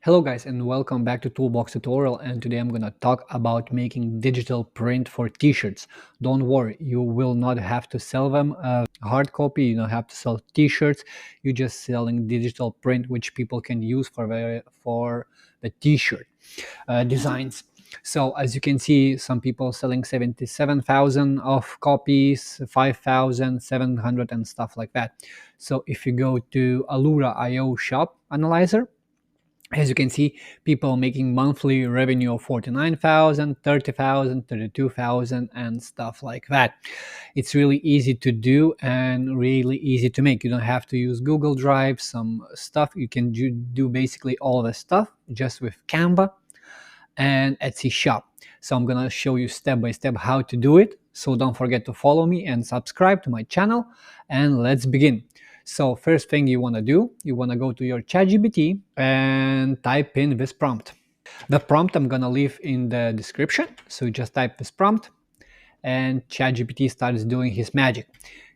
Hello guys and welcome back to Toolbox Tutorial, and today I'm gonna talk about making digital print for t-shirts. Don't worry, you will not have to sell them hard copy, you don't have to sell t-shirts, you're just selling digital print which people can use for the t-shirt designs. So as you can see, some people selling 77,000 of copies, 5,700 and stuff like that. So if you go to Allura.io shop analyzer, as you can see, people making monthly revenue of 49,000, 30,000, 32,000, and stuff like that. It's really easy to do and really easy to make. You don't have to use Google Drive, some stuff. You can do basically all the stuff just with Canva and Etsy shop. So I'm gonna show you step by step how to do it. So don't forget to follow me and subscribe to my channel, and let's begin. So first thing you want to do, you want to go to your ChatGPT and type in this prompt. The prompt I'm gonna leave in the description. So you just type this prompt and ChatGPT starts doing his magic.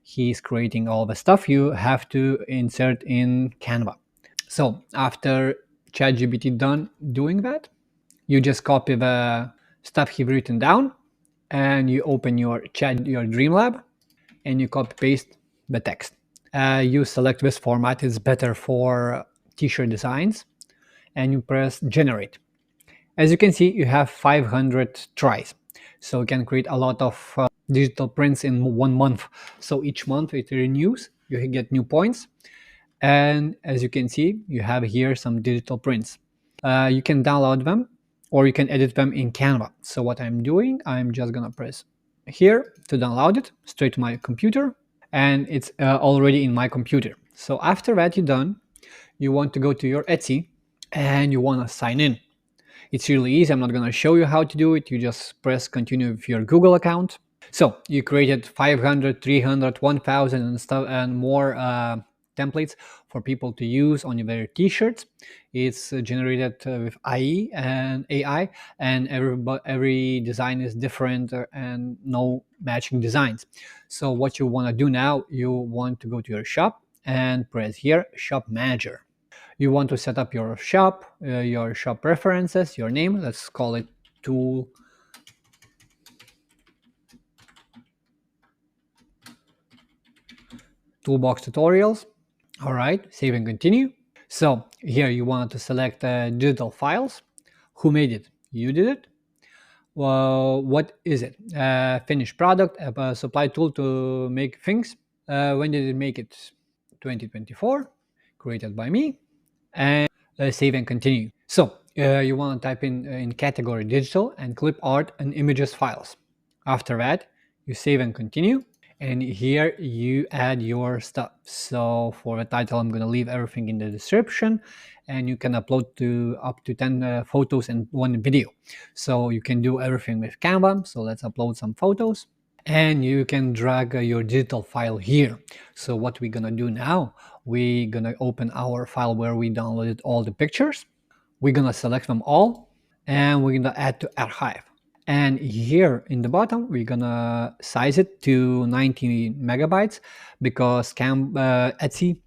He's creating all the stuff you have to insert in Canva. So after ChatGPT done doing that, you just copy the stuff he's written down and you open your Dreamlab and you copy paste the text. You select this format, it's better for t-shirt designs, and you press generate. As you can see, you have 500 tries, so you can create a lot of digital prints in 1 month. So each month it renews, you get new points, and as you can see, you have here some digital prints. You can download them or you can edit them in Canva. So what I'm doing, I'm just gonna press here to download it straight to my computer, and it's already in my computer. So after that you're done, you want to go to your Etsy and you want to sign in. It's really easy. I'm not going to show you how to do it. You just press continue with your Google account. So you created 500, 300, 1000 and stuff and more templates for people to use on their t-shirts. It's generated with IE and AI, and every design is different and no matching designs. So what you want to do now, you want to go to your shop and press here shop manager. You want to set up your shop preferences, your name. Let's call it Toolbox Tutorials. All right, save and continue. So here you want to select digital files. Who made it? You did it. Well, what is it? Finished product, a supply tool to make things. When did it make it? 2024, created by me. And save and continue. So you want to type in category digital and clip art and images files. After that, you save and continue. And here you add your stuff. So for the title, I'm going to leave everything in the description, and you can upload to up to 10 photos and 1 video. So you can do everything with Canva. So let's upload some photos, and you can drag your digital file here. So what we're gonna do now, we're gonna open our file where we downloaded all the pictures. We're gonna select them all, and we're gonna add to archive. And here in the bottom, we're gonna size it to 90 megabytes because Etsy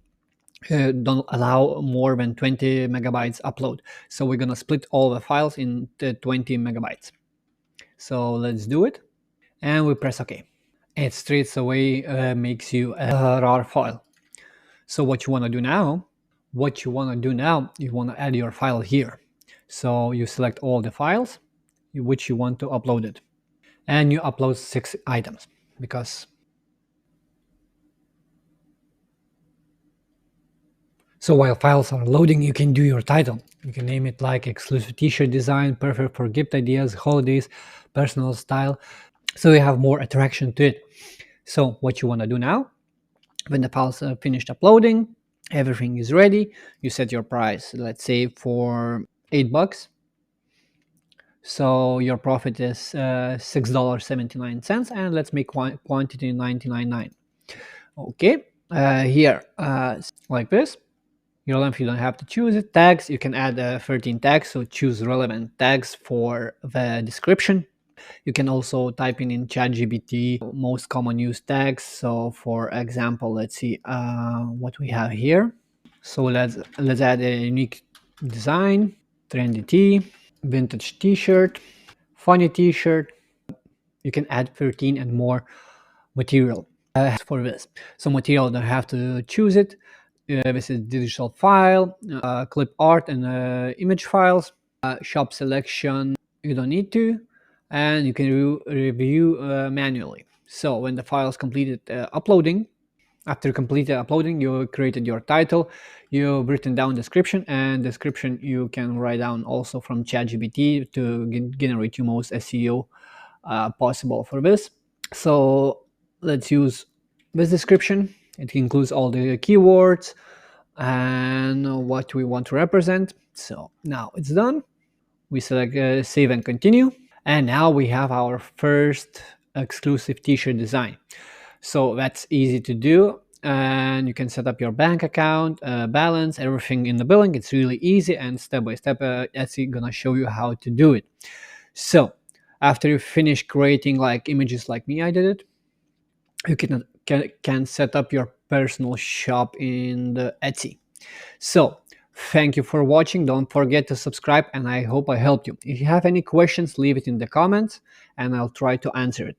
don't allow more than 20 megabytes upload. So we're gonna split all the files into 20 megabytes. So let's do it, and we press OK. It straight away makes you a RAR file. So what you want to do now, you want to add your file here. So you select all the files which you want to upload it, and you upload 6 items because so while files are loading, you can do your title. You can name it like exclusive t-shirt design, perfect for gift ideas, holidays, personal style. So you have more attraction to it. So what you want to do now, when the files are finished uploading, everything is ready, you set your price, let's say for $8. So your profit is $6.79, and let's make quantity 99.9. Okay, here like this. Your length, you don't have to choose it. Tags, you can add 13 tags, so choose relevant tags for the description. You can also type in ChatGPT most common used tags. So for example, let's see what we have here. So let's add a unique design. trendy tee, vintage t-shirt, funny t-shirt. You can add 13 and more material for this. So material, don't have to choose it. This is digital file, clip art and image files. Shop selection, you don't need to, and you can review manually. So when the file is completed uploading, after completed uploading, you created your title, you've written down description, and description you can write down also from ChatGPT to generate your most SEO possible for this. So let's use this description. It includes all the keywords and what we want to represent. So now it's done. We select save and continue. And now we have our first exclusive t-shirt design. So that's easy to do. And you can set up your bank account, balance, everything in the billing. It's really easy, and step by step, Etsy gonna show you how to do it. So after you finish creating like images like me, I did it, you can set up your personal shop in the Etsy. So thank you for watching. Don't forget to subscribe, and I hope I helped you. If you have any questions, leave it in the comments and I'll try to answer it.